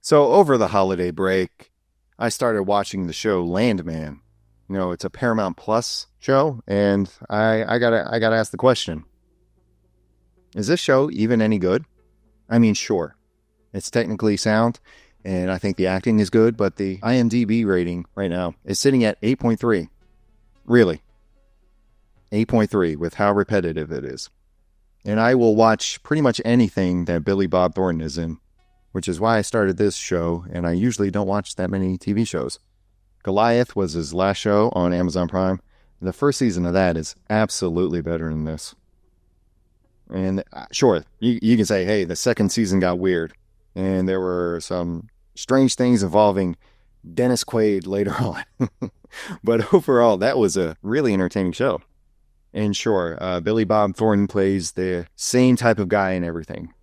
So over the holiday break, I started watching the show Landman. It's a Paramount Plus show, and I gotta ask the question: is this show even any good? I mean, sure, it's technically sound, and I think the acting is good, but the IMDb rating right now is sitting at 8.3. Really, 8.3 with how repetitive it is. And I will watch pretty much anything that Billy Bob Thornton is in, which is why I started this show, and I usually don't watch that many TV shows. Goliath was his last show on Amazon Prime. The first season of that is absolutely better than this. And sure, you can say, hey, the second season got weird, and there were some strange things involving Dennis Quaid later on. But overall, that was a really entertaining show. And sure, Billy Bob Thornton plays the same type of guy in everything.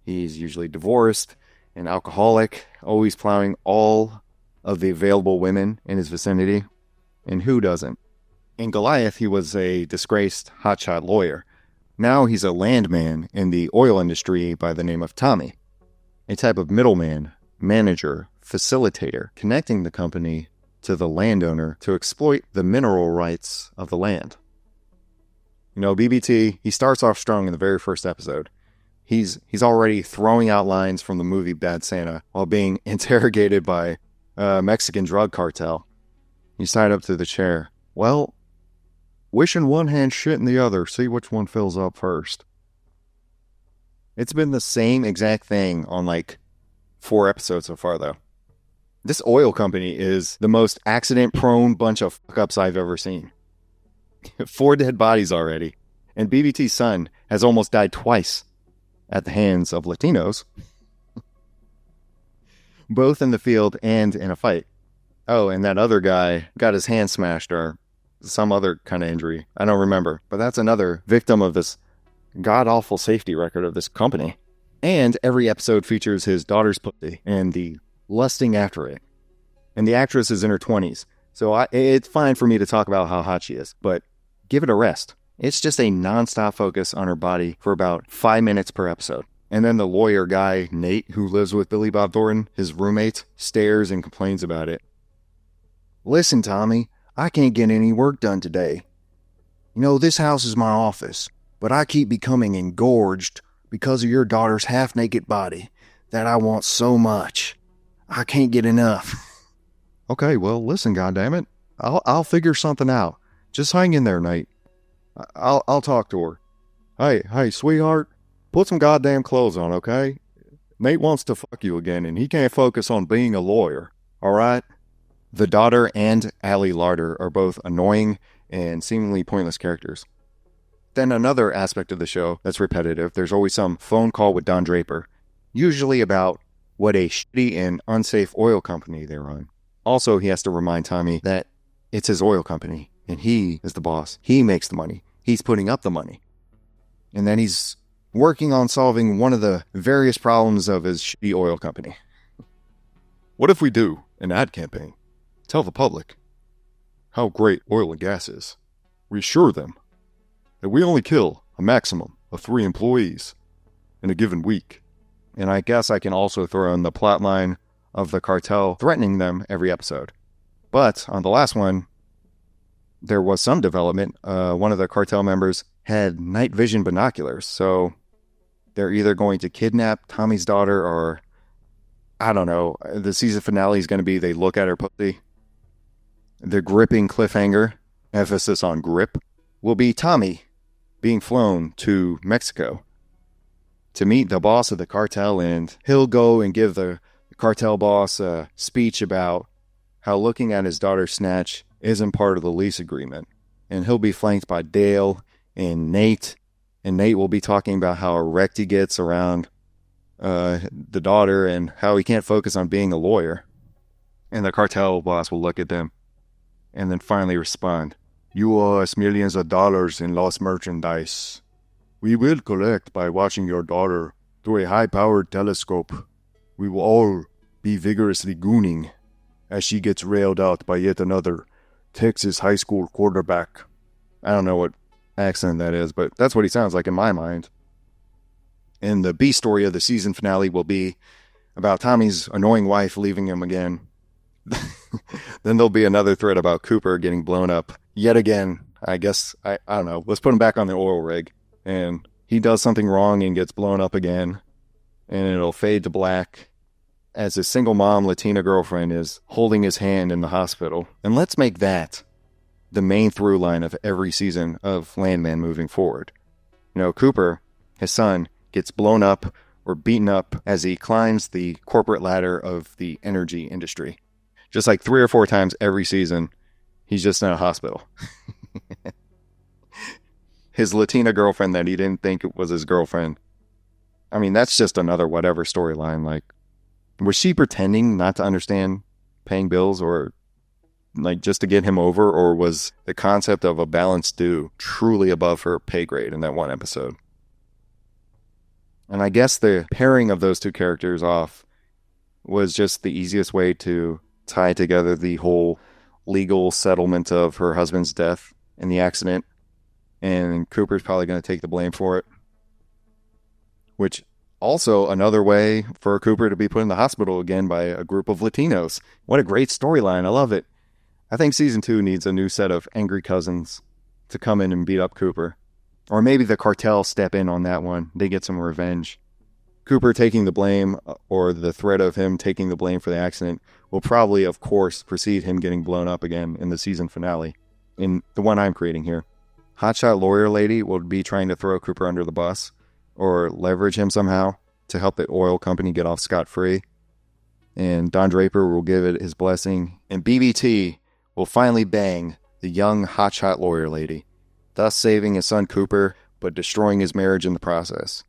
He's usually divorced, an alcoholic, always plowing all of the available women in his vicinity. And who doesn't? In Goliath, he was a disgraced hotshot lawyer. Now he's a landman in the oil industry by the name of Tommy, a type of middleman, manager, facilitator, connecting the company to the landowner to exploit the mineral rights of the land. BBT, he starts off strong in the very first episode. He's already throwing out lines from the movie Bad Santa while being interrogated by a Mexican drug cartel. He's tied up to the chair. Well, wishing one hand, shit in the other, see which one fills up first. It's been the same exact thing on 4 episodes so far, though. This oil company is the most accident-prone bunch of fuck-ups I've ever seen. 4 dead bodies already, and BBT's son has almost died twice at the hands of Latinos, both in the field and in a fight. Oh, and that other guy got his hand smashed or some other kind of injury. I don't remember, but that's another victim of this god-awful safety record of this company. And every episode features his daughter's pussy and the lusting after it. And the actress is in her 20s, so it's fine for me to talk about how hot she is, but give it a rest. It's just a non-stop focus on her body for about 5 minutes per episode. And then the lawyer guy, Nate, who lives with Billy Bob Thornton, his roommate, stares and complains about it. Listen, Tommy, I can't get any work done today. This house is my office, but I keep becoming engorged because of your daughter's half-naked body that I want so much. I can't get enough. Okay, well, listen, goddammit. I'll figure something out. Just hang in there, Nate. I'll talk to her. Hey, sweetheart, put some goddamn clothes on, okay? Nate wants to fuck you again, and he can't focus on being a lawyer, all right? The daughter and Allie Larder are both annoying and seemingly pointless characters. Then another aspect of the show that's repetitive, there's always some phone call with Don Draper, usually about what a shitty and unsafe oil company they run. Also, he has to remind Tommy that it's his oil company, and he is the boss. He makes the money. He's putting up the money. And then he's working on solving one of the various problems of his shitty oil company. What if we do an ad campaign? Tell the public how great oil and gas is. We assure them that we only kill a maximum of 3 employees in a given week. And I guess I can also throw in the plotline of the cartel threatening them every episode. But on the last one, there was some development. One of the cartel members had night vision binoculars, so they're either going to kidnap Tommy's daughter or, I don't know, the season finale is going to be they look at her pussy. The gripping cliffhanger, emphasis on grip, will be Tommy being flown to Mexico to meet the boss of the cartel, and he'll go and give the cartel boss a speech about how looking at his daughter's snatch isn't part of the lease agreement. And he'll be flanked by Dale and Nate will be talking about how erect he gets around the daughter and how he can't focus on being a lawyer. And the cartel boss will look at them and then finally respond, "You owe us millions of dollars in lost merchandise. We will collect by watching your daughter through a high-powered telescope. We will all be vigorously gooning as she gets railed out by yet another Texas high school quarterback." I don't know what accent that is, but that's what he sounds like in my mind. And the B story of the season finale will be about Tommy's annoying wife leaving him again. Then there'll be another thread about Cooper getting blown up yet again. I guess, I don't know. Let's put him back on the oil rig. And he does something wrong and gets blown up again. And it'll fade to black as his single mom Latina girlfriend is holding his hand in the hospital. And let's make that the main through line of every season of Landman moving forward. You know, Cooper, his son, gets blown up or beaten up as he climbs the corporate ladder of the energy industry. Just like 3 or 4 times every season, he's just in a hospital. His Latina girlfriend that he didn't think was his girlfriend. I mean, that's just another whatever storyline. Like, was she pretending not to understand paying bills, or like just to get him over, or was the concept of a balanced stew truly above her pay grade in that one episode? And I guess the pairing of those two characters off was just the easiest way to tie together the whole legal settlement of her husband's death in the accident. And Cooper's probably going to take the blame for it. Which also another way for Cooper to be put in the hospital again by a group of Latinos. What a great storyline. I love it. I think season 2 needs a new set of angry cousins to come in and beat up Cooper. Or maybe the cartel step in on that one. They get some revenge. Cooper taking the blame, or the threat of him taking the blame for the accident, will probably, of course, precede him getting blown up again in the season finale. In the one I'm creating here. Hotshot lawyer lady will be trying to throw Cooper under the bus, or leverage him somehow to help the oil company get off scot-free. And Don Draper will give it his blessing. And BBT will finally bang the young hotshot lawyer lady, thus saving his son Cooper, but destroying his marriage in the process.